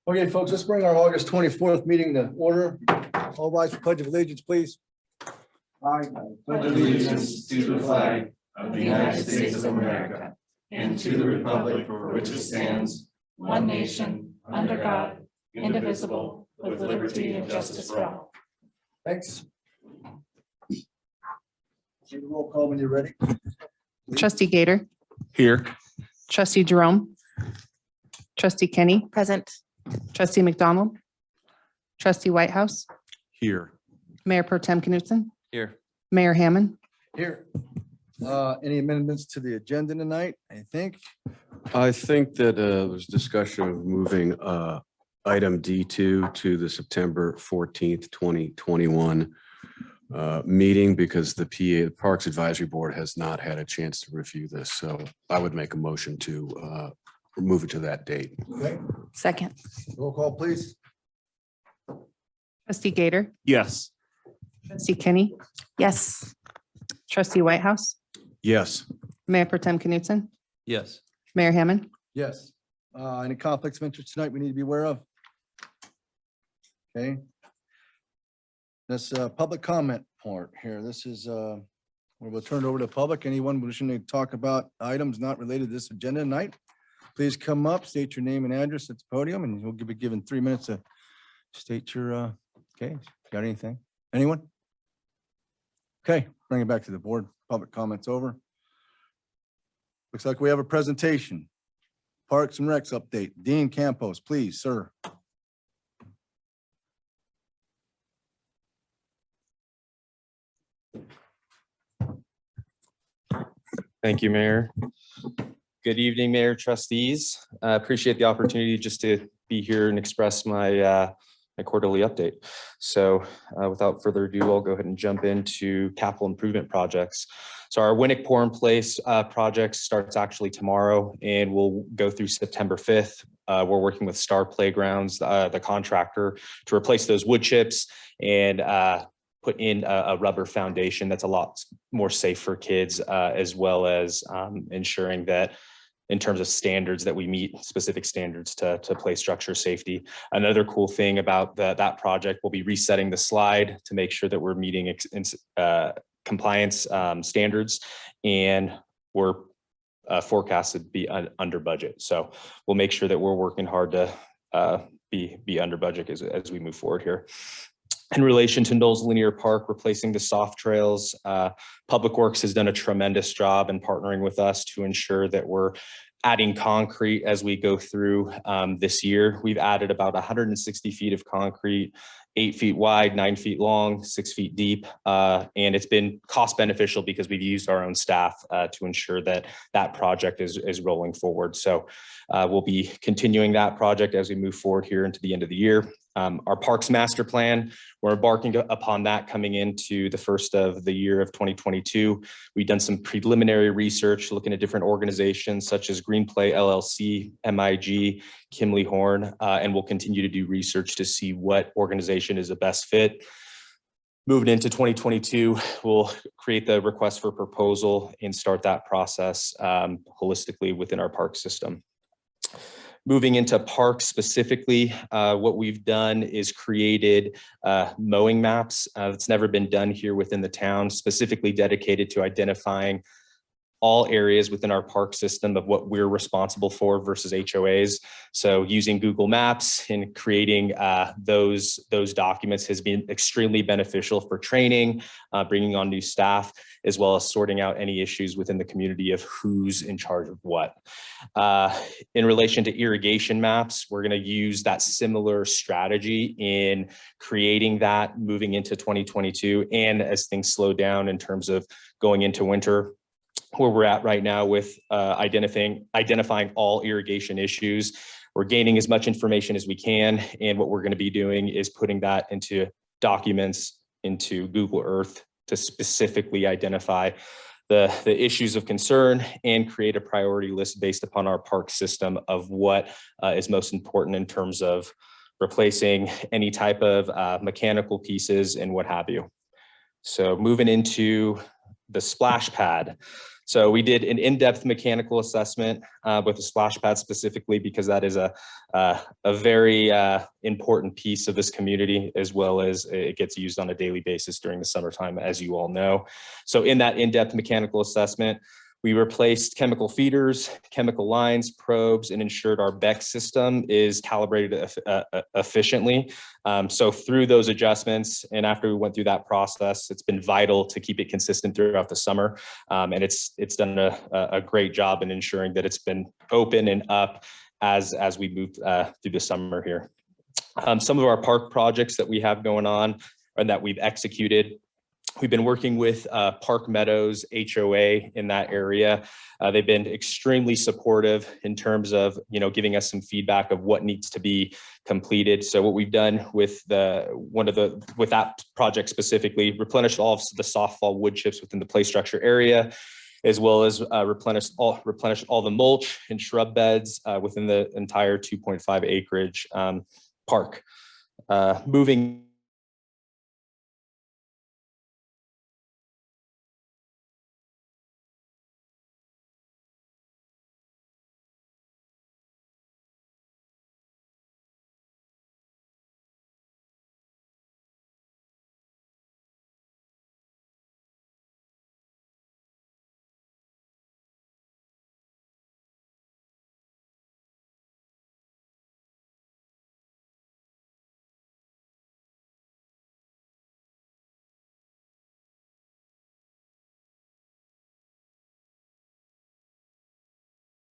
Okay, folks, let's bring our August 24th meeting to order. All rise for Pledge of Allegiance, please. I pledge allegiance to the flag of the United States of America and to the republic for which it stands, one nation, under God, indivisible, with liberty and justice for all. Thanks. Take a roll call when you're ready. Trustee Gator, Here. Trustee Jerome, Trustee Kenny, Present. Trustee McDonald, Trustee Whitehouse, Here. Mayor Pro Tem Knutson, Here. Mayor Hammond. Here. Any amendments to the agenda tonight? I think. I think that there's discussion of moving item D2 to the September 14th, 2021 meeting because the PA, the Parks Advisory Board, has not had a chance to review this. So I would make a motion to move it to that date. Okay, Second. roll call, please. Trustee Gator, Yes. Trustee Kenny, Yes. Trustee Whitehouse, Yes. Mayor Pro Tem Knutson, Yes. Mayor Hammond. Yes. Any conflicts of interest tonight we need to be aware of? Okay. This public comment part here. This is where we'll turn it over to the public. Anyone wishing to talk about items not related to this agenda tonight, please come up, state your name and address at the podium, and you'll be given 3 minutes to state your case. Got anything? Anyone? Okay, bring it back to the board. Public comments over. Looks like we have a presentation. Parks and Recs update. Dean Campos, please, sir. Thank you, Mayor. Good evening, Mayor, trustees. Appreciate the opportunity just to be here and express my my quarterly update. So without further ado, I'll go ahead and jump into capital improvement projects. So our Winnick Pour in Place project starts actually tomorrow and will go through September 5th. We're working with Star Playgrounds, the contractor, to replace those wood chips and put in a rubber foundation that's a lot more safe for kids, as well as ensuring that in terms of standards that we meet specific standards to play structure safety. Another cool thing about that project, we'll be resetting the slide to make sure that we're meeting compliance standards, and we're forecasted to be under budget. So we'll make sure that we're working hard to be under budget as we move forward here. In relation to Knowles Linear Park, replacing the soft trails, Public Works has done a tremendous job in partnering with us to ensure that we're adding concrete as we go through this year. We've added about 160 feet of concrete, 8 feet wide, 9 feet long, 6 feet deep. And it's been cost beneficial because we've used our own staff to ensure that that project is rolling forward. So we'll be continuing that project as we move forward here into the end of the year. Our Parks Master Plan, we're embarking upon that coming into the first of the year of 2022. We've done some preliminary research looking at different organizations such as Greenplay LLC, MIG, Kimley Horn, and we'll continue to do research to see what organization is the best fit. Moving into 2022, we'll create the request for proposal and start that process holistically within our park system. Moving into parks specifically, what we've done is created mowing maps. It's never been done here within the town, specifically dedicated to identifying all areas within our park system of what we're responsible for versus HOAs. So using Google Maps and creating those documents has been extremely beneficial for training, bringing on new staff, as well as sorting out any issues within the community of who's in charge of what. In relation to irrigation maps, we're going to use that similar strategy in creating that moving into 2022. And as things slow down in terms of going into winter, where we're at right now with identifying all irrigation issues. We're gaining as much information as we can. And what we're going to be doing is putting that into documents into Google Earth to specifically identify the issues of concern and create a priority list based upon our park system of what is most important in terms of replacing any type of mechanical pieces and what have you. So moving into the splash pad. So we did an in-depth mechanical assessment with the splash pad specifically because that is a very important piece of this community, as well as it gets used on a daily basis during the summertime, as you all know. So in that in-depth mechanical assessment, we replaced chemical feeders, chemical lines, probes, and ensured our BEC system is calibrated efficiently. So through those adjustments, and after we went through that process, it's been vital to keep it consistent throughout the summer. And it's done a great job in ensuring that it's been open and up as we move through the summer here. Some of our park projects that we have going on and that we've executed. We've been working with Park Meadows HOA in that area. They've been extremely supportive in terms of, giving us some feedback of what needs to be completed. So what we've done with with that project specifically, replenished all of the softball wood chips within the play structure area, as well as replenished all the mulch and shrub beds within the entire 2.5 acreage park. Moving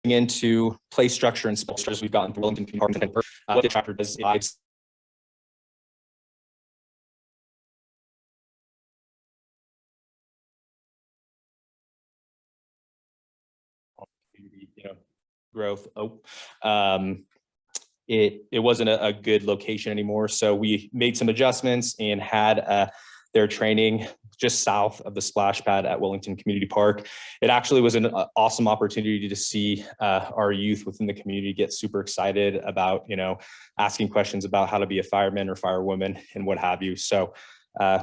into play structure and sponsors, we've gotten through Wellington Community Park. What the chapter does is growth. It wasn't a good location anymore, so we made some adjustments and had their training just south of the splash pad at Wellington Community Park. It actually was an awesome opportunity to see our youth within the community get super excited about, asking questions about how to be a fireman or firewoman and what have you. So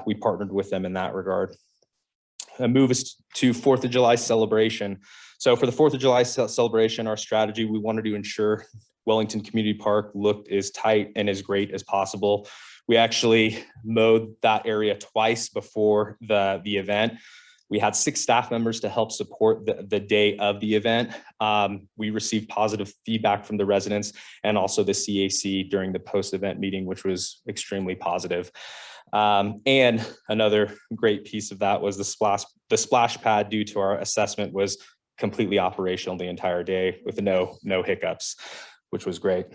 we partnered with them in that regard. Move us to 4th of July celebration. So for the 4th of July celebration, our strategy, we wanted to ensure Wellington Community Park looked as tight and as great as possible. We actually mowed that area twice before the event. We had 6 staff members to help support the day of the event. We received positive feedback from the residents and also the CAC during the post-event meeting, which was extremely positive. And another great piece of that was the splash pad, due to our assessment, was completely operational the entire day with no hiccups, which was great.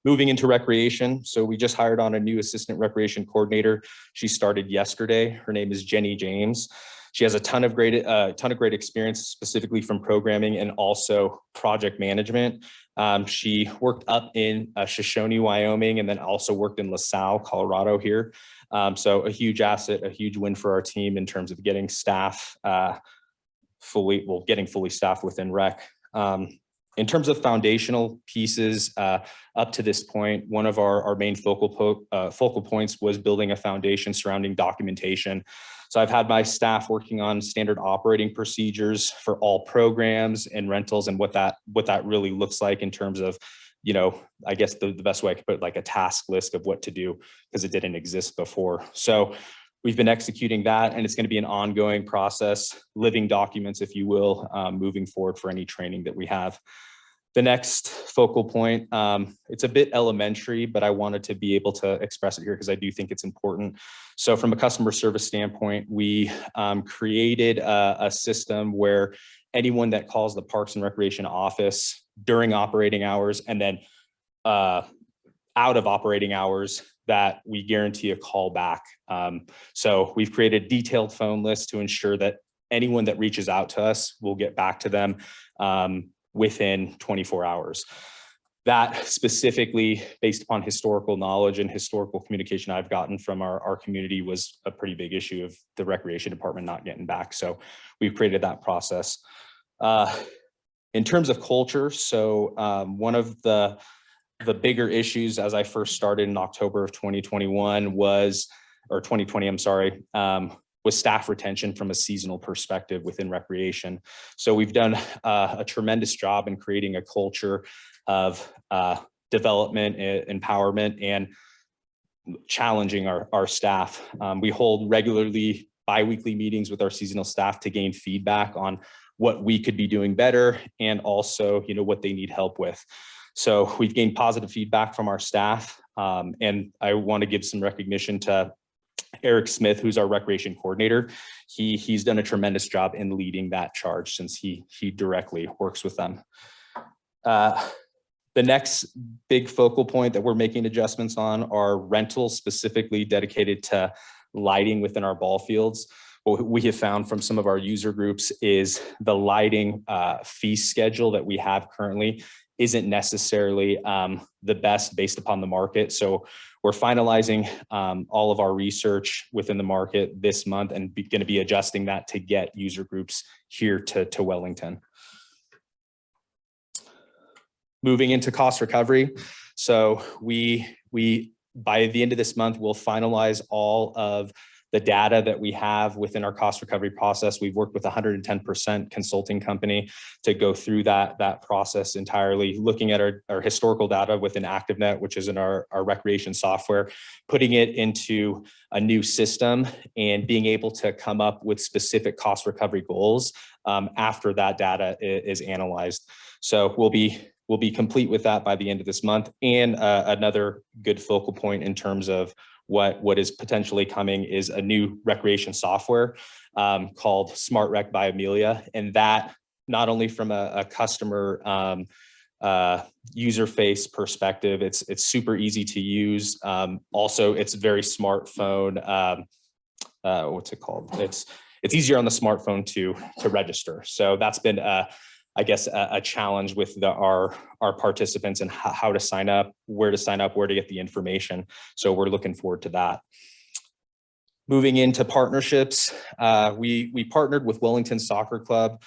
Moving into recreation. So we just hired on a new assistant recreation coordinator. She started yesterday. Her name is Jenny James. She has a ton of great experience, specifically from programming and also project management. She worked up in Shoshone, Wyoming, and then also worked in LaSalle, Colorado here. So a huge asset, a huge win for our team in terms of getting staff getting fully staffed within rec. In terms of foundational pieces, up to this point, one of our main focal points was building a foundation surrounding documentation. So I've had my staff working on standard operating procedures for all programs and rentals, and what that really looks like in terms of, I guess the best way I could put it, like a task list of what to do, because it didn't exist before. So we've been executing that, and it's going to be an ongoing process, living documents, if you will, moving forward for any training that we have. The next focal point, it's a bit elementary, but I wanted to be able to express it here because I do think it's important. So from a customer service standpoint, we created a system where anyone that calls the Parks and Recreation office during operating hours and then out of operating hours, that we guarantee a call back. So we've created a detailed phone list to ensure that anyone that reaches out to us, will get back to them within 24 hours. That specifically, based upon historical knowledge and historical communication I've gotten from our community, was a pretty big issue of the recreation department not getting back. So we've created that process. In terms of culture, so one of the bigger issues as I first started in October of 2021 was, or 2020, I'm sorry, with staff retention from a seasonal perspective within recreation. So we've done a tremendous job in creating a culture of development, empowerment, and challenging our staff. We hold regularly bi-weekly meetings with our seasonal staff to gain feedback on what we could be doing better, and also, what they need help with. So we've gained positive feedback from our staff. And I want to give some recognition to Eric Smith, who's our recreation coordinator. He's done a tremendous job in leading that charge, since he directly works with them. The next big focal point that we're making adjustments on are rentals specifically dedicated to lighting within our ball fields. What we have found from some of our user groups is the lighting fee schedule that we have currently isn't necessarily the best based upon the market. So we're finalizing all of our research within the market this month, and going to be adjusting that to get user groups here to Wellington. Moving into cost recovery. So we by the end of this month, we'll finalize all of the data that we have within our cost recovery process. We've worked with 110% consulting company to go through that process entirely, looking at our historical data within ActiveNet, which is in our recreation software, putting it into a new system, and being able to come up with specific cost recovery goals after that data is analyzed. So we'll be complete with that by the end of this month. And another good focal point in terms of what is potentially coming is a new recreation software called Smart Rec by Amelia. And that, not only from a customer user face perspective, it's super easy to use. Also, it's very smartphone, what's it called? It's easier on the smartphone to register. So that's been I guess a challenge with our participants, and how to sign up, where to get the information. So we're looking forward to that. Moving into partnerships, we partnered with Wellington Soccer Club.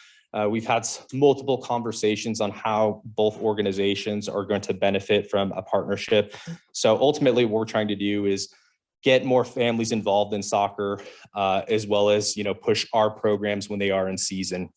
We've had multiple conversations on how both organizations are going to benefit from a partnership. So ultimately, what we're trying to do is get more families involved in soccer, as well as push our programs when they are in season.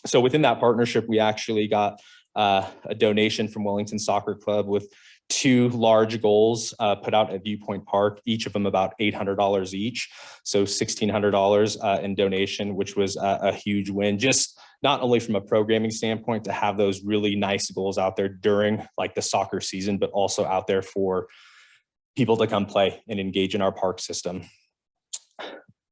So within that partnership, we actually got a donation from Wellington Soccer Club with 2 large goals put out at Viewpoint Park, each of them about $800 each. So $1,600 in donation, which was a huge win, just not only from a programming standpoint to have those really nice goals out there during like the soccer season, but also out there for people to come play and engage in our park system.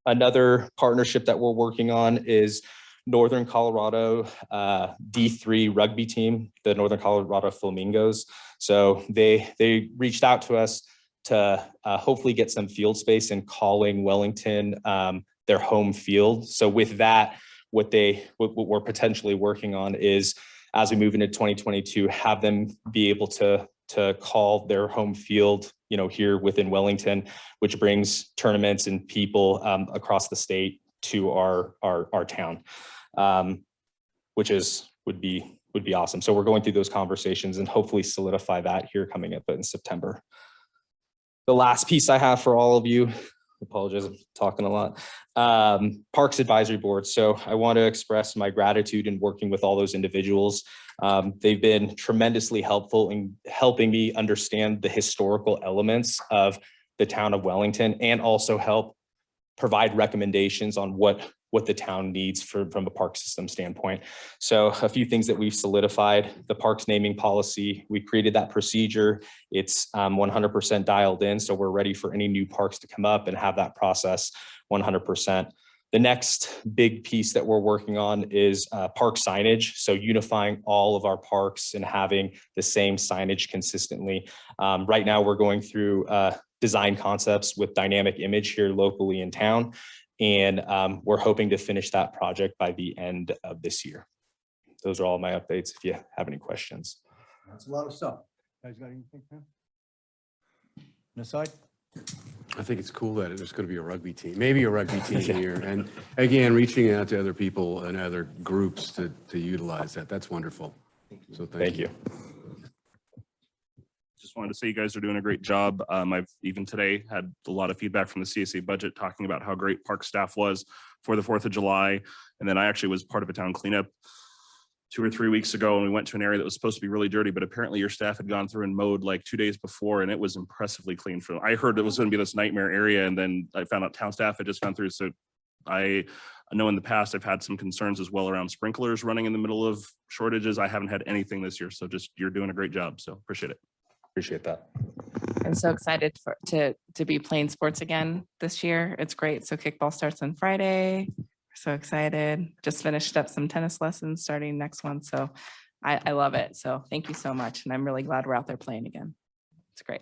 Another partnership that we're working on is Northern Colorado D3 rugby team, the Northern Colorado Flamingos. So they reached out to us to hopefully get some field space in calling Wellington their home field. So with that, what we're potentially working on is, as we move into 2022, have them be able to call their home field, here within Wellington, which brings tournaments and people across the state to our town. Which would be awesome. So we're going through those conversations and hopefully solidify that here coming up in September. The last piece I have for all of you, apologize, I'm talking a lot, Parks Advisory Board. So I want to express my gratitude in working with all those individuals. They've been tremendously helpful in helping me understand the historical elements of the town of Wellington, and also help provide recommendations on what the town needs from a park system standpoint. So a few things that we've solidified: the parks naming policy. We created that procedure. It's 100% dialed in. So we're ready for any new parks to come up and have that process 100%. The next big piece that we're working on is park signage. So unifying all of our parks and having the same signage consistently. Right now we're going through design concepts with dynamic image here locally in town. And we're hoping to finish that project by the end of this year. Those are all my updates. If you have any questions. That's a lot of stuff. Guys got anything, Pam? This side? I think it's cool that there's going to be a rugby team, maybe a rugby team here. And again, reaching out to other people and other groups to utilize that. That's wonderful. So thank you. just wanted to say you guys are doing a great job. I've even today had a lot of feedback from the CSA budget talking about how great park staff was for the 4th of July. And then I actually was part of a town cleanup 2 or 3 weeks ago, and we went to an area that was supposed to be really dirty, but apparently your staff had gone through and mowed like 2 days before, and it was impressively clean. I heard it was going to be this nightmare area, and then I found out town staff had just gone through. So I know in the past I've had some concerns as well around sprinklers running in the middle of shortages. I haven't had anything this year, so just you're doing a great job. So appreciate it. Appreciate that. I'm so excited to be playing sports again this year. It's great. So kickball starts on Friday. We're so excited. Just finished up some tennis lessons starting next one. So I love it. So thank you so much. And I'm really glad we're out there playing again. It's great.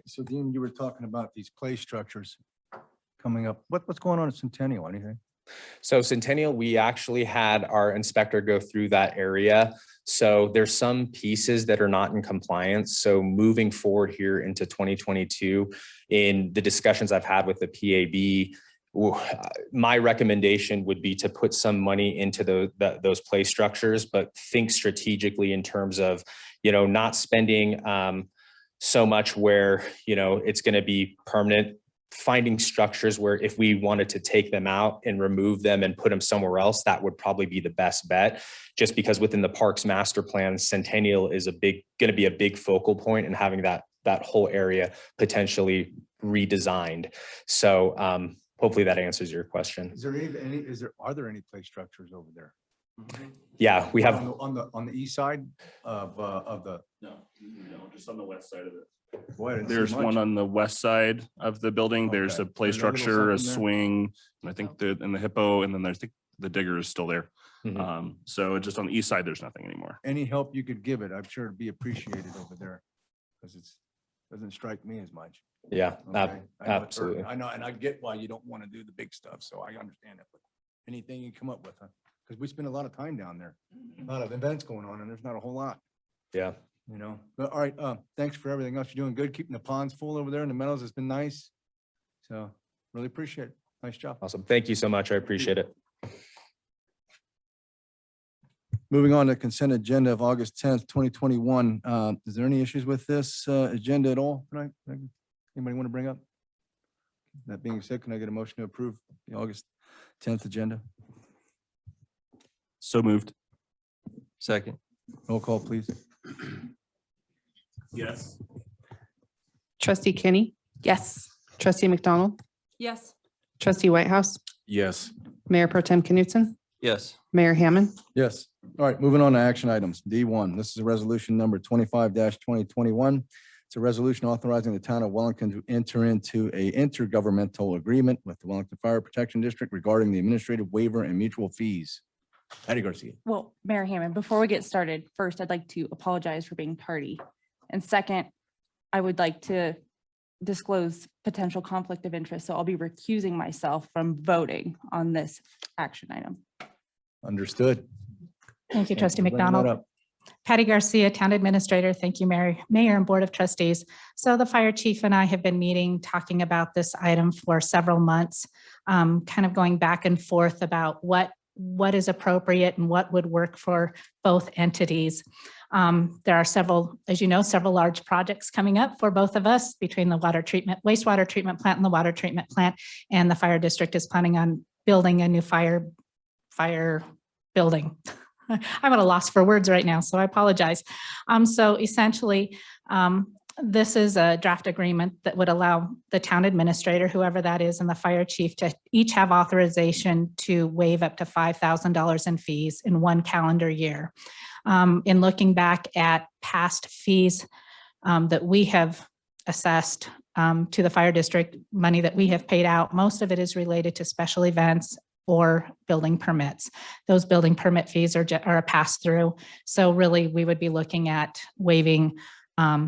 So Dean, you were talking about these play structures coming up. What's going on at Centennial? Anything? So Centennial, we actually had our inspector go through that area. So there's some pieces that are not in compliance. So moving forward here into 2022, in the discussions I've had with the PAB, my recommendation would be to put some money into those play structures, but think strategically in terms of, not spending so much where, it's going to be permanent. Finding structures where if we wanted to take them out and remove them and put them somewhere else, that would probably be the best bet. Just because within the parks master plan, Centennial is going to be a big focal point, and having that whole area potentially redesigned. So hopefully that answers your question. Are there any play structures over there? Yeah, we have. On the east side of the. No, just on the west side of it. Boy, I didn't see There's much. one on the west side of the building. There's Okay. a play There's a little structure, a something there? swing, and I think the hippo, and then I think the digger is still there. Mhm. So just on the east side, there's nothing anymore. Any help you could give it, I'm sure it'd be appreciated over there, because doesn't strike me as much. Yeah, Okay? I know it's hard. absolutely. I know, and I get why you don't want to do the big stuff, so I understand it. But anything you come up with, because we spend a lot of time down there, a lot of events going on, and there's not a whole lot, Yeah. But all right, thanks for everything else. You're doing good, keeping the ponds full over there in the meadows. It's been nice. So really appreciate it. Nice job. Awesome. Thank you so much. I appreciate it. Moving on to consent agenda of August 10th, 2021. Is there any issues with this agenda at all tonight? Anybody want to bring up? That being said, can I get a motion to approve the August 10th agenda? So moved. Second. Roll call, please. Yes. Trustee Kinney, Yes. trustee McDonald, Yes. trustee Whitehouse, Yes. Mayor Pro Tem Knutson, Yes. Mayor Hammond. Yes. All right, moving on to action items. D1, this is a resolution number 25-2021. It's a resolution authorizing the town of Wellington to enter into a intergovernmental agreement with the Wellington Fire Protection District regarding the administrative waiver and mutual fees. Patti Garcia. Well, Mayor Hammond, before we get started, first, I'd like to apologize for being tardy. And second, I would like to disclose potential conflict of interest. So I'll be recusing myself from voting on this action item. Understood. Thank you, Thanks trustee for bringing that McDonald. up. Patty Garcia, Town Administrator. Thank you, Mayor and Board of Trustees. So the fire chief and I have been meeting, talking about this item for several months, kind of going back and forth about what is appropriate and what would work for both entities. There are several, as you know, several large projects coming up for both of us between the wastewater treatment plant and the water treatment plant. And the fire district is planning on building a new fire building. I'm at a loss for words right now, so I apologize. So essentially, this is a draft agreement that would allow the town administrator, whoever that is, and the fire chief to each have authorization to waive up to $5,000 in fees in one calendar year. In looking back at past fees that we have assessed to the fire district, money that we have paid out, most of it is related to special events or building permits. Those building permit fees are a pass-through. So really, we would be looking at waiving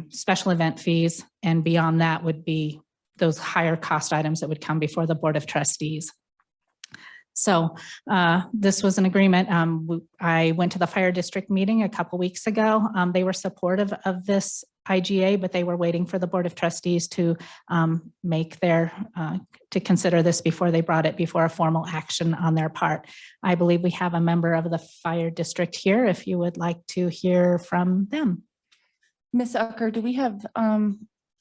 special event fees, and beyond that would be those higher cost items that would come before the Board of Trustees. So this was an agreement. I went to the fire district meeting a couple weeks ago. They were supportive of this IGA, but they were waiting for the Board of Trustees to to consider this before they brought it before a formal action on their part. I believe we have a member of the fire district here if you would like to hear from them. Ms. Ucker, do we have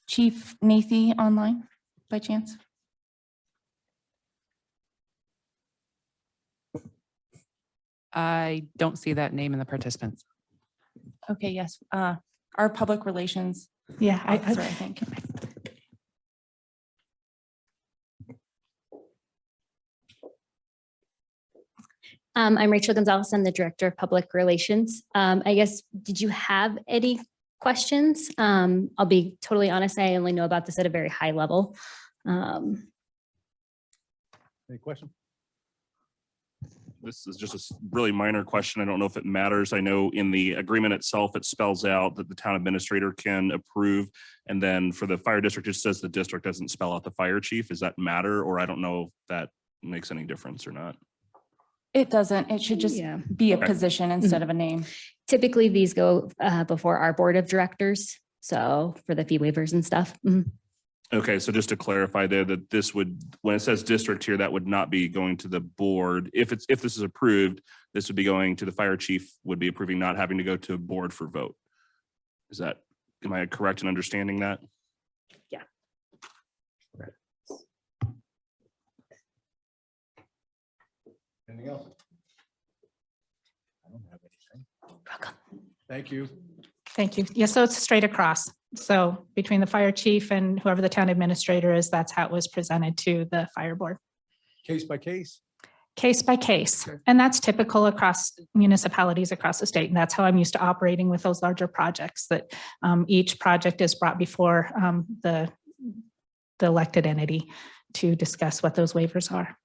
Chief Nathy online by chance? I don't see that name in the participants. Okay, yes, our public relations Yeah, officer, I think. I'm Rachel Gonzalez. I'm the Director of Public Relations. I guess, did you have any questions? I'll be totally honest, I only know about this at a very high level. Any question? This is just a really minor question. I don't know if it matters. I know in the agreement itself, it spells out that the town administrator can approve. And then for the fire district, it says the district doesn't spell out the fire chief. Does that matter? Or I don't know if that makes any difference or not. It doesn't. It should just Yeah. be a Okay. position instead of a name. Typically, these go before our Board of Directors. So for the fee waivers and stuff. Mhm. Okay, so just to clarify there, that this would, when it says district here, that would not be going to the board. If this is approved, this would be going to the fire chief, would be approving, not having to go to a board for vote. Is that, am I correct in understanding that? Yeah. Anything else? I don't have anything. Thank you. Thank you. Yeah, so it's straight across. So between the fire chief and whoever the town administrator is, that's how it was presented to the fire board. Case by case. Case by case. And that's typical across municipalities across the state. And that's how I'm used to operating with those larger projects, that each project is brought before the elected entity to discuss what those waivers are.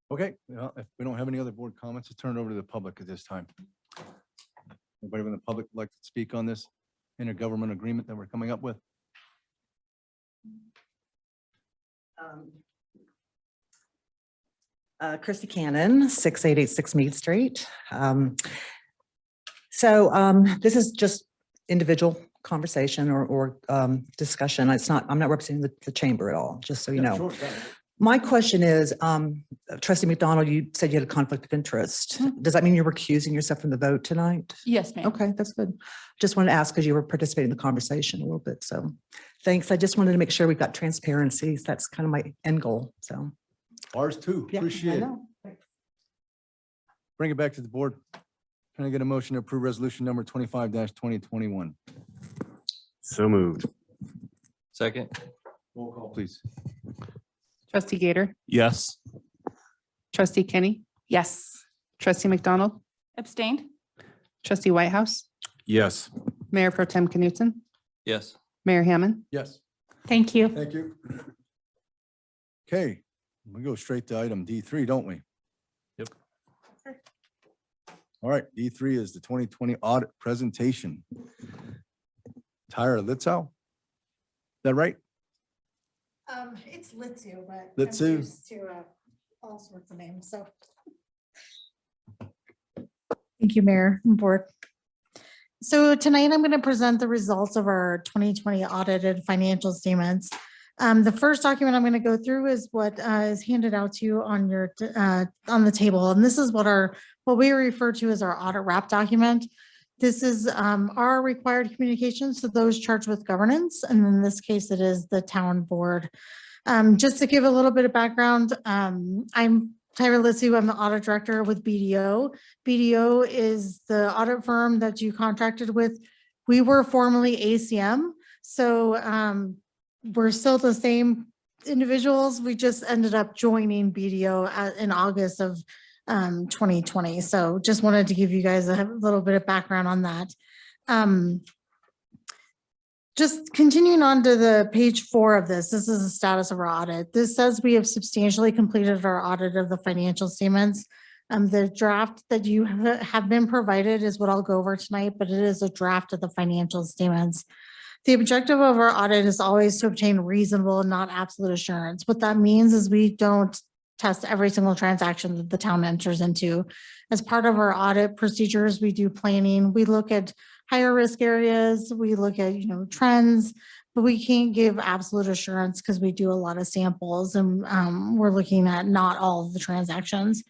Okay, well, if we don't have any other board comments, let's turn it over to the public at this time. Anybody in the public would like to speak on this intergovernmental agreement that we're coming up with? Christy Cannon, 6886 Mead Street. This is just individual conversation or discussion. It's not, I'm not representing the chamber at all, just so you know. Sure, go ahead. My question is, Trustee McDonald, you said you had a conflict of interest. Does that mean you're recusing yourself from the vote tonight? Yes, ma'am. Okay, that's good. Just wanted to ask because you were participating in the conversation a little bit. So thanks. I just wanted to make sure we've got transparency. That's kind of my end goal. So. Ours too. Yeah, I Appreciate it. know. Bring it back to the board. Can I get a motion to approve resolution number 25-2021? So moved. Second. Roll call, please. Trustee Gator, Yes. trustee Kenny, Yes. trustee McDonald, Abstained? trustee Whitehouse, Yes. Mayor Pro Tem Knutson, Yes. Mayor Hammond. Yes. Thank you. Thank you. Okay, we go straight to item D3, don't we? Yep. All right, D3 is the 2020 audit presentation. Tyra Litzow? Is that right? It's Litsu, but. Litsu. I'm used to all sorts of names, so. Thank you, Mayor and Board. So tonight I'm going to present the results of our 2020 audited financial statements. The first document I'm going to go through is what is handed out to you on your on the table, and this is what we refer to as our audit wrap document. This is our required communications to those charged with governance, and in this case, it is the town board. Just to give a little bit of background, I'm Tyra Litsu. I'm the audit director with BDO. BDO is the audit firm that you contracted with. We were formerly ACM, so we're still the same individuals. We just ended up joining BDO in August of 2020. So just wanted to give you guys a little bit of background on that. Just continuing on to the page 4 of this is the status of our audit. This says we have substantially completed our audit of the financial statements. The draft that you have been provided is what I'll go over tonight, but it is a draft of the financial statements. The objective of our audit is always to obtain reasonable and not absolute assurance. What that means is we don't test every single transaction that the town enters into. As part of our audit procedures, we do planning. We look at higher risk areas. We look at, trends, but we can't give absolute assurance because we do a lot of samples and we're looking at not all of the transactions.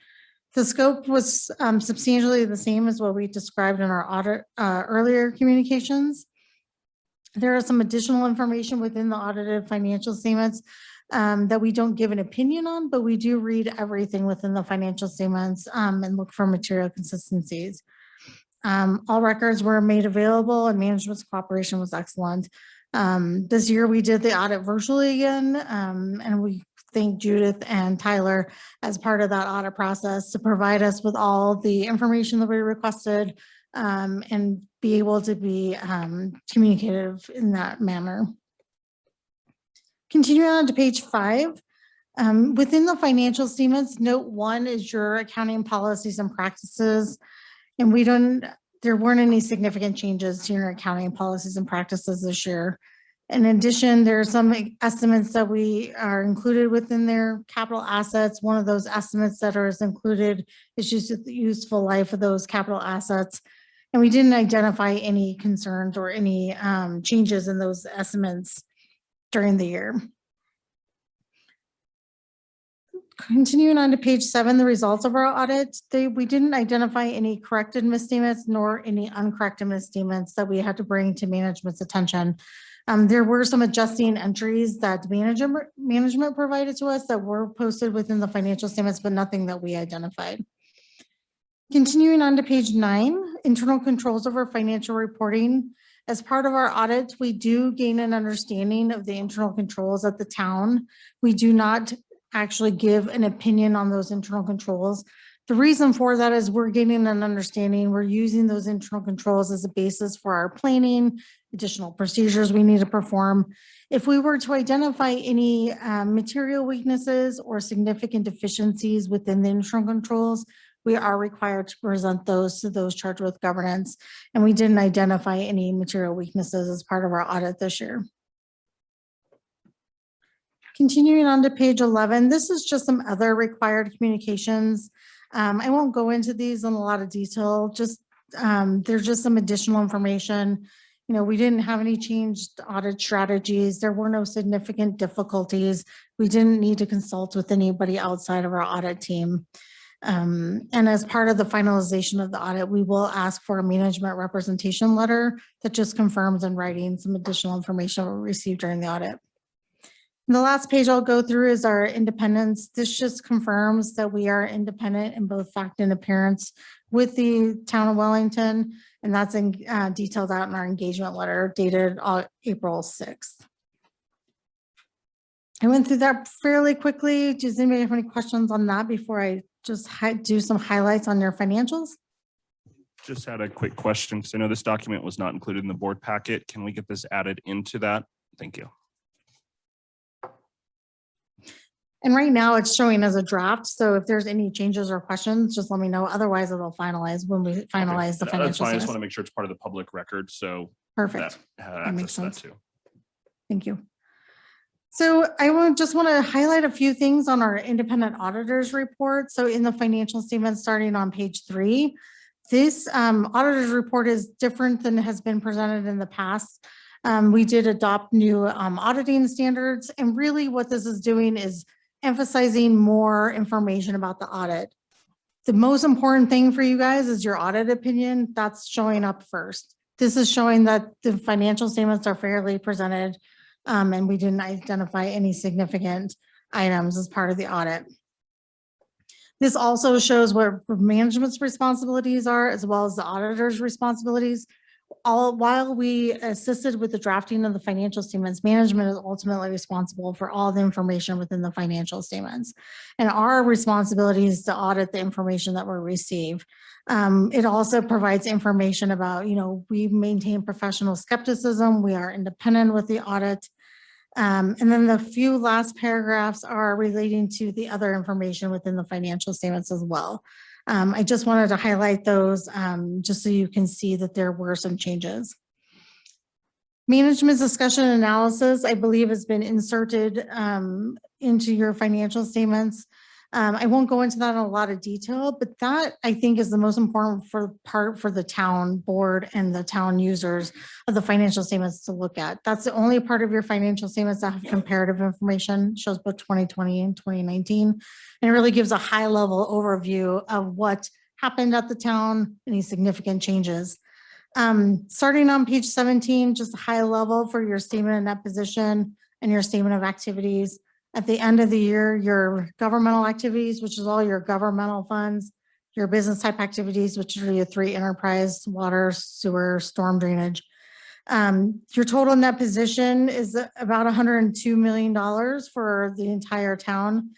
The scope was substantially the same as what we described in our audit earlier communications. There is some additional information within the audited financial statements that we don't give an opinion on, but we do read everything within the financial statements and look for material consistencies. All records were made available and management's cooperation was excellent. This year we did the audit virtually again, and we thank Judith and Tyler as part of that audit process to provide us with all the information that we requested and be able to be communicative in that manner. Continuing on to page 5, within the financial statements, note 1 is your accounting policies and practices. And there weren't any significant changes to your accounting policies and practices this year. In addition, there are some estimates that we are included within their capital assets. One of those estimates that is included is just the useful life of those capital assets. And we didn't identify any concerns or any changes in those estimates during the year. Continuing on to page 7, the results of our audit, we didn't identify any corrected misstatements nor any uncorrected misstatements that we had to bring to management's attention. There were some adjusting entries that management provided to us that were posted within the financial statements, but nothing that we identified. Continuing on to page 9, internal controls over financial reporting. As part of our audit, we do gain an understanding of the internal controls at the town. We do not actually give an opinion on those internal controls. The reason for that is we're getting an understanding. We're using those internal controls as a basis for our planning, additional procedures we need to perform. If we were to identify any material weaknesses or significant deficiencies within the internal controls, we are required to present those to those charged with governance. And we didn't identify any material weaknesses as part of our audit this year. Continuing on to page 11, this is just some other required communications. I won't go into these in a lot of detail, just there's just some additional information. You know, we didn't have any changed audit strategies. There were no significant difficulties. We didn't need to consult with anybody outside of our audit team. And as part of the finalization of the audit, we will ask for a management representation letter that just confirms in writing some additional information we received during the audit. And the last page I'll go through is our independence. This just confirms that we are independent in both fact and appearance with the town of Wellington, and that's detailed out in our engagement letter dated April 6th. I went through that fairly quickly. Does anybody have any questions on that before I just do some highlights on your financials? Just had a quick question because I know this document was not included in the board packet. Can we get this added into that? Thank you. And right now it's showing as a draft. So if there's any changes or questions, just let me know. Otherwise it'll finalize when we finalize the That's financial fine. I just want statements. to make sure it's part of the public record. So Perfect. that makes access to that sense. too. Thank you. So I just want to highlight a few things on our independent auditors report. So in the financial statement, starting on page 3, this auditor's report is different than has been presented in the past. We did adopt new auditing standards, and really what this is doing is emphasizing more information about the audit. The most important thing for you guys is your audit opinion. That's showing up first. This is showing that the financial statements are fairly presented, and we didn't identify any significant items as part of the audit. This also shows what management's responsibilities are, as well as the auditor's responsibilities. While we assisted with the drafting of the financial statements, management is ultimately responsible for all the information within the financial statements. And our responsibility is to audit the information that we receive. It also provides information about, we maintain professional skepticism. We are independent with the audit. And then the few last paragraphs are relating to the other information within the financial statements as well. I just wanted to highlight those just so you can see that there were some changes. Management's discussion analysis, I believe, has been inserted into your financial statements. I won't go into that in a lot of detail, but that I think is the most important part for the town board and the town users of the financial statements to look at. That's the only part of your financial statements that have comparative information, shows both 2020 and 2019. And it really gives a high level overview of what happened at the town, any significant changes. Starting on page 17, just high level for your statement of net position and your statement of activities. At the end of the year, your governmental activities, which is all your governmental funds, your business type activities, which are your 3 enterprise, water, sewer, storm drainage. Your total net position is about $102 million for the entire town.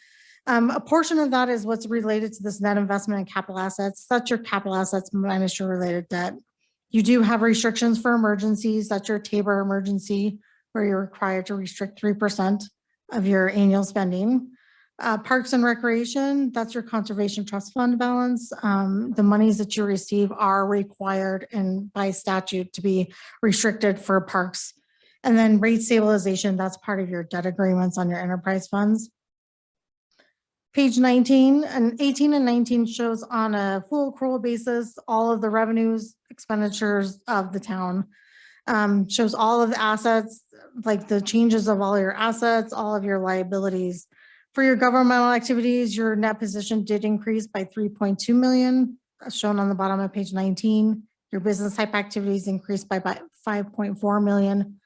A portion of that is what's related to this net investment in capital assets. That's your capital assets minus your related debt. You do have restrictions for emergencies. That's your Tabor emergency, where you're required to restrict 3% of your annual spending. Parks and Recreation, that's your Conservation Trust Fund balance. The monies that you receive are required and by statute to be restricted for parks. And then rate stabilization, that's part of your debt agreements on your enterprise funds. Page 19 and 18 and 19 shows on a full accrual basis all of the revenues, expenditures of the town. Shows all of the assets, like the changes of all your assets, all of your liabilities. For your governmental activities, your net position did increase by 3.2 million, as shown on the bottom of page 19. Your business type activities increased by 5.4 million.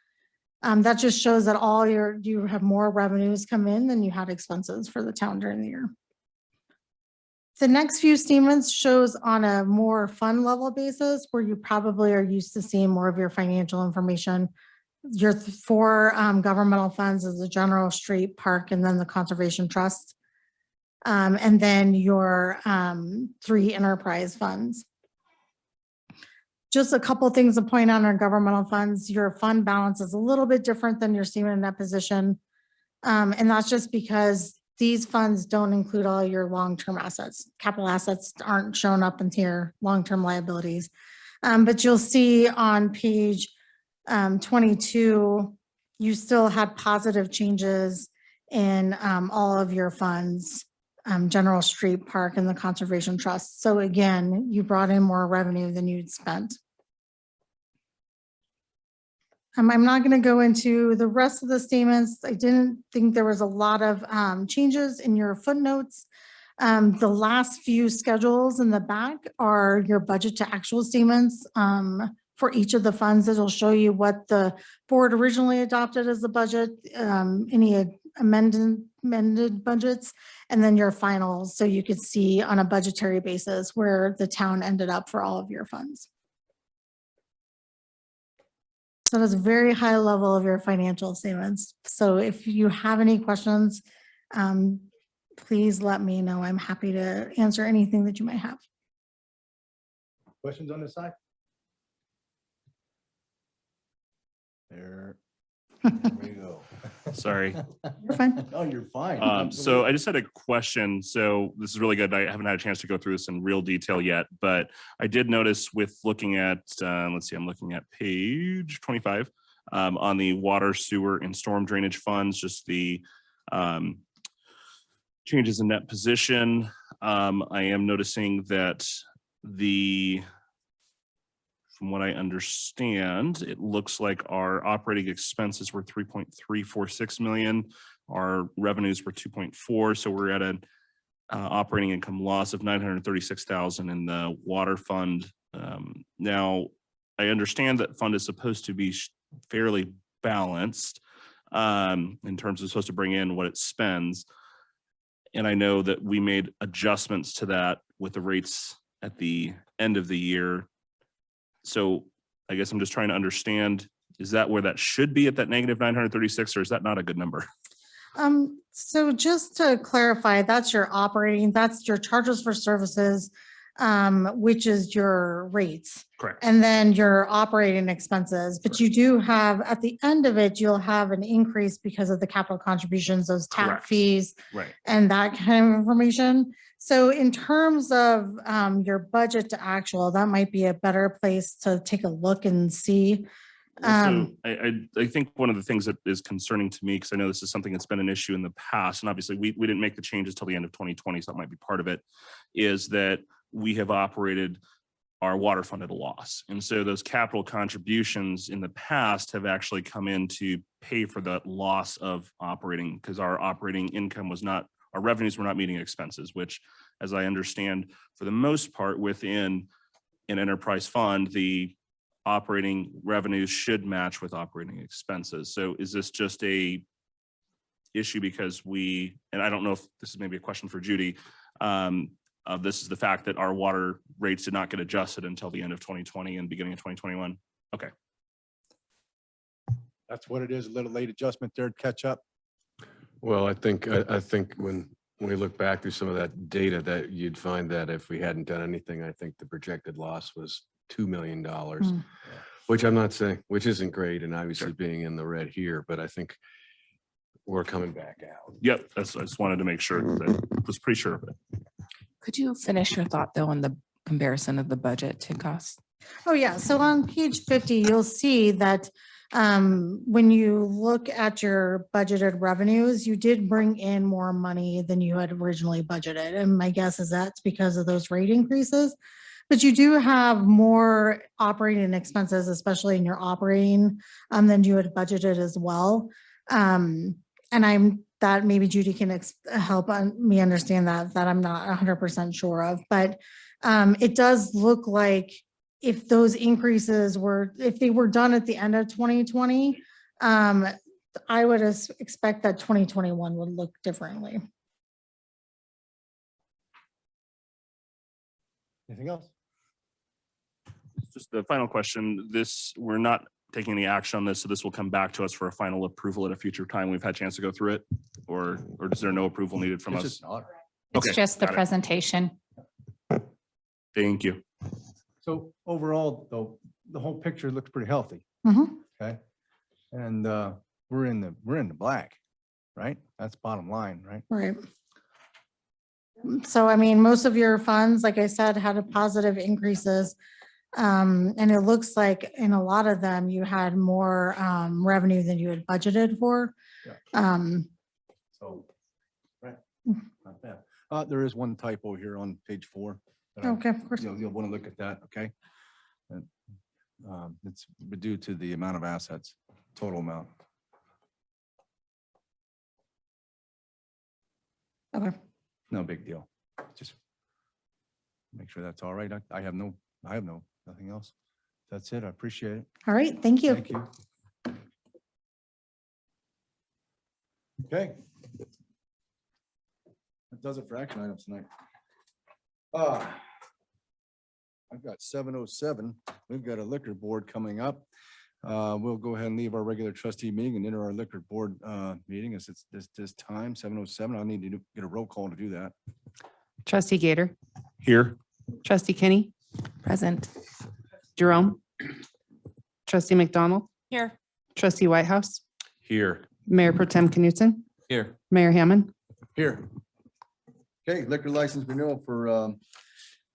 That just shows that you have more revenues come in than you had expenses for the town during the year. The next few statements shows on a more fund level basis where you probably are used to seeing more of your financial information. Your 4 governmental funds is the general, street, park, and then the conservation trust. And then your 3 enterprise funds. Just a couple things to point out on governmental funds. Your fund balance is a little bit different than your statement of net position. And that's just because these funds don't include all your long-term assets. Capital assets aren't shown up into your long-term liabilities. But you'll see on page 22, you still had positive changes in all of your funds, general, street, park, and the conservation trust. So again, you brought in more revenue than you'd spent. I'm not going to go into the rest of the statements. I didn't think there was a lot of changes in your footnotes. The last few schedules in the back are your budget to actual statements for each of the funds. It'll show you what the board originally adopted as the budget, any amended budgets, and then your finals. So you could see on a budgetary basis where the town ended up for all of your funds. So that's a very high level of your financial statements. So if you have any questions, please let me know. I'm happy to answer anything that you might have. Questions on this side? There we go. Sorry. You're fine. No, you're fine. So I just had a question. So this is really good. I haven't had a chance to go through this in real detail yet, but I did notice with looking at, let's see, I'm looking at page 25 on the water, sewer, and storm drainage funds, just the changes in net position. I am noticing that from what I understand, it looks like our operating expenses were 3.346 million. Our revenues were 2.4. So we're at an operating income loss of 936,000 in the water fund. Now, I understand that fund is supposed to be fairly balanced in terms of supposed to bring in what it spends. And I know that we made adjustments to that with the rates at the end of the year. So I guess I'm just trying to understand, is that where that should be at that negative 936, or is that not a good number? So just to clarify, that's your operating, that's your charges for services, which is your rates. Correct. And then your operating expenses, but you do have, at the end of it, you'll have an increase because of the capital contributions, those tap Correct. fees, Right. and that kind of information. So in terms of your budget to actual, that might be a better place to take a look and see. So I think one of the things that is concerning to me, because I know this is something that's been an issue in the past, and obviously we didn't make the changes till the end of 2020, so that might be part of it, is that we have operated our water fund at a loss. And so those capital contributions in the past have actually come in to pay for that loss of operating, because our operating income was not, our revenues were not meeting expenses, which, as I understand, for the most part within an enterprise fund, the operating revenues should match with operating expenses. So is this just a issue because and I don't know if this is maybe a question for Judy, this is the fact that our water rates did not get adjusted until the end of 2020 and beginning of 2021. Okay. That's what it is, a little late adjustment there to catch up. Well, I think when we look back through some of that data, that you'd find that if we hadn't done anything, I think the projected loss was $2 million, which I'm not saying, which isn't great, and obviously being in the red here, but I think we're coming back out. Yep. I just wanted to make sure that I was pretty sure of it. Could you finish your thought though on the comparison of the budget to cost? Oh, yeah. So on page 50, you'll see that when you look at your budgeted revenues, you did bring in more money than you had originally budgeted. And my guess is that's because of those rate increases. But you do have more operating expenses, especially in your operating, than you had budgeted as well. And that maybe Judy can help me understand that I'm not 100% sure of. But it does look like if those increases if they were done at the end of 2020, I would expect that 2021 would look differently. Anything else? Just the final question, we're not taking any action on this, so this will come back to us for a final approval at a future time. We've had a chance to go through it, or is there no approval needed from It's us? just an audit. It's Okay, just the got it. presentation. Thank you. So overall, though, the whole picture looks pretty healthy. Mhm. Okay. And we're in the black, right? That's bottom line, right? Right. So, I mean, most of your funds, like I said, had a positive increases. And it looks like in a lot of them, you had more revenue than you had budgeted for. So, right. Not bad. There is one typo here on page 4. that I- Okay, of course. You'll want to look at that, okay? And, it's due to the amount of assets, total amount. Okay. No big deal. Just make sure that's all right. I have nothing else. That's it. I appreciate it. All right. Thank you. Thank you. Okay. That does it for action items tonight. I've got 7:07. We've got a liquor board coming up. We'll go ahead and leave our regular trustee meeting and enter our liquor board meeting as it's this time, 7:07. I'll need to get a roll call to do that. Trustee Gator, Here. trustee Kinney, Present. Jerome, trustee McDonald, Here. trustee Whitehouse, Here. Mayor Pro Tem Knutson, Here. Mayor Hammond. Here. Okay, liquor license renewal for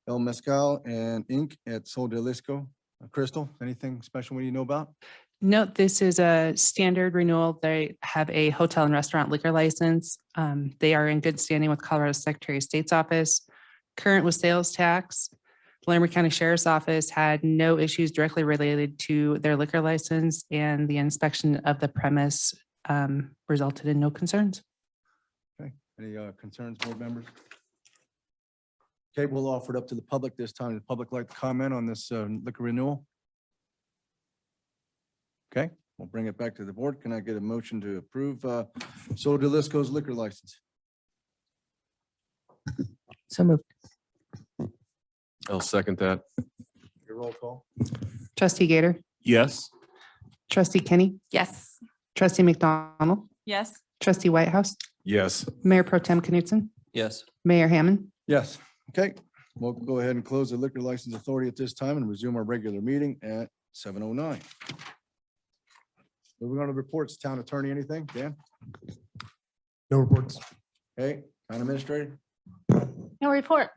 El Mezcal and Inc. at Sol de Lisco. Crystal, anything special we need to know about? No, this is a standard renewal. They have a hotel and restaurant liquor license. They are in good standing with Colorado Secretary of State's office. Current with sales tax. Larimer County Sheriff's Office had no issues directly related to their liquor license, and the inspection of the premise resulted in no concerns. Okay, any concerns, board members? Okay, we'll offer it up to the public this time. The public like to comment on this liquor renewal? Okay, we'll bring it back to the board. Can I get a motion to approve Sol de Lisco's liquor license? So moved. I'll second that. Your roll call. Trustee Gator, Yes. trustee Kinney, Yes. trustee McDonald, Yes. trustee Whitehouse, Yes. Mayor Pro Tem Knutson, Yes. Mayor Hammond. Yes, okay. We'll go ahead and close the liquor license authority at this time and resume our regular meeting at 7:09. Moving on to reports, town attorney, anything? Dan? No reports. Okay, town administrator, No report.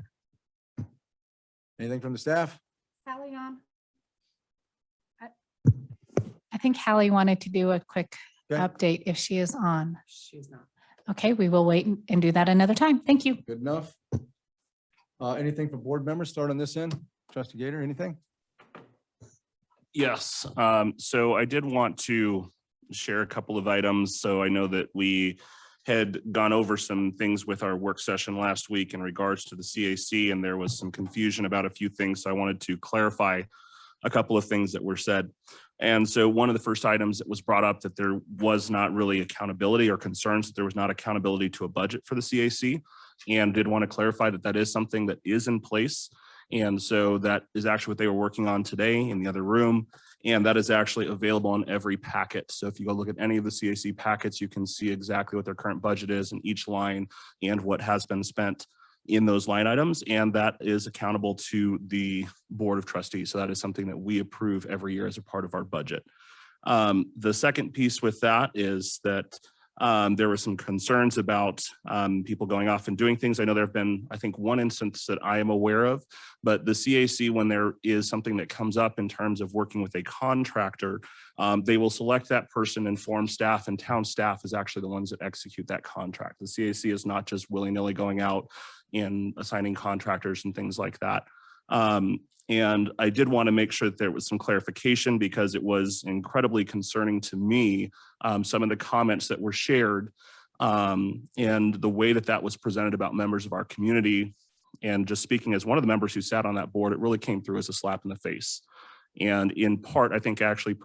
anything from the staff? Hallie on. I think Hallie wanted to do a quick Okay. update if she is on. She's not. Okay, we will wait and do that another time. Thank you. Good enough. Anything from board members? Start on this end. Trustee Gator, anything? Yes, so I did want to share a couple of items. So I know that we had gone over some things with our work session last week in regards to the CAC, and there was some confusion about a few things. So I wanted to clarify a couple of things that were said. And so one of the first items that was brought up that there was not really accountability or concerns that there was not accountability to a budget for the CAC, and did want to clarify that that is something that is in place. And so that is actually what they were working on today in the other room. And that is actually available on every packet. So if you go look at any of the CAC packets, you can see exactly what their current budget is in each line and what has been spent in those line items. And that is accountable to the Board of Trustees. So that is something that we approve every year as a part of our budget. The second piece with that is that there were some concerns about people going off and doing things. I know there have been, I think, one instance that I am aware of, but the CAC, when there is something that comes up in terms of working with a contractor, they will select that person, inform staff, and town staff is actually the ones that execute that contract. The CAC is not just willy-nilly going out and assigning contractors and things like that. And I did want to make sure that there was some clarification because it was incredibly concerning to me, some of the comments that were shared and the way that that was presented about members of our community. And just speaking as one of the members who sat on that board, it really came through as a slap in the face. And in part, I think actually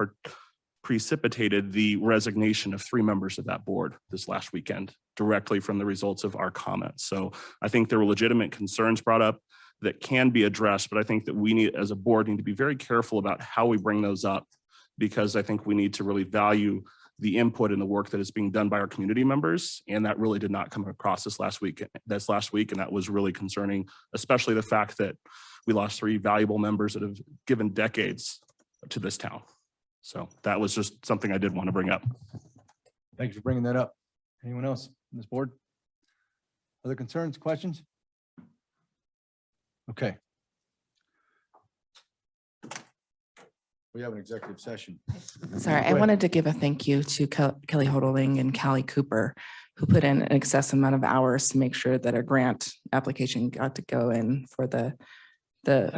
precipitated the resignation of 3 members of that board this last weekend directly from the results of our comments. So I think there were legitimate concerns brought up that can be addressed, but I think that we need, as a board, need to be very careful about how we bring those up, because I think we need to really value the input and the work that is being done by our community members. And that really did not come across this last week. And that was really concerning, especially the fact that we lost 3 valuable members that have given decades to this town. So that was just something I did want to bring up. Thank you for bringing that up. Anyone else on this board? Other concerns, questions? Okay. We have an executive session. Sorry, Go I ahead. wanted to give a thank you to Kelly Hodeling and Callie Cooper, who put in an excessive amount of hours to make sure that our grant application got to go in for the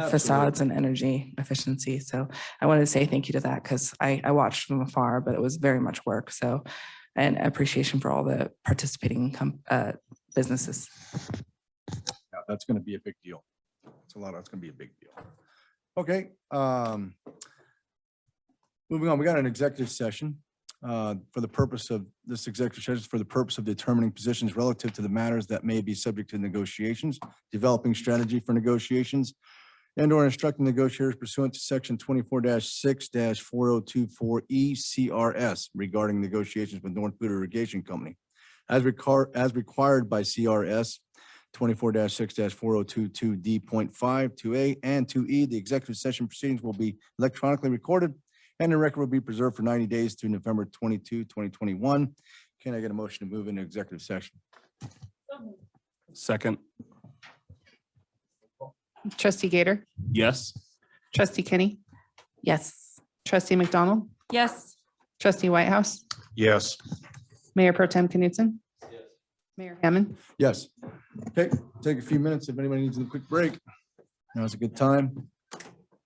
facades and energy efficiency. So I wanted to say thank you to that because I watched from afar, but it was very much work. So, and appreciation for all the participating businesses. Yeah, that's going to be a big deal. It's a lot. That's going to be a big deal. Okay. Moving on, we got an executive session for the purpose of this executive session for the purpose of determining positions relative to the matters that may be subject to negotiations, developing strategy for negotiations, and/or instructing negotiators pursuant to section 24-6-4024 CRS regarding negotiations with North Butte Irrigation Company. As required by CRS 24-6-4022 D.5, 2A, and 2E, the executive session proceedings will be electronically recorded and the record will be preserved for 90 days through November 22, 2021. Can I get a motion to move into executive session? Second, Trustee Gator, yes. trustee Kenny, Yes. trustee McDonald, Yes. trustee Whitehouse, Yes. Mayor Pro Tem Knudsen. Mayor Hammond. Yes. Okay, take a few minutes if anybody needs a quick break. Now's a good time.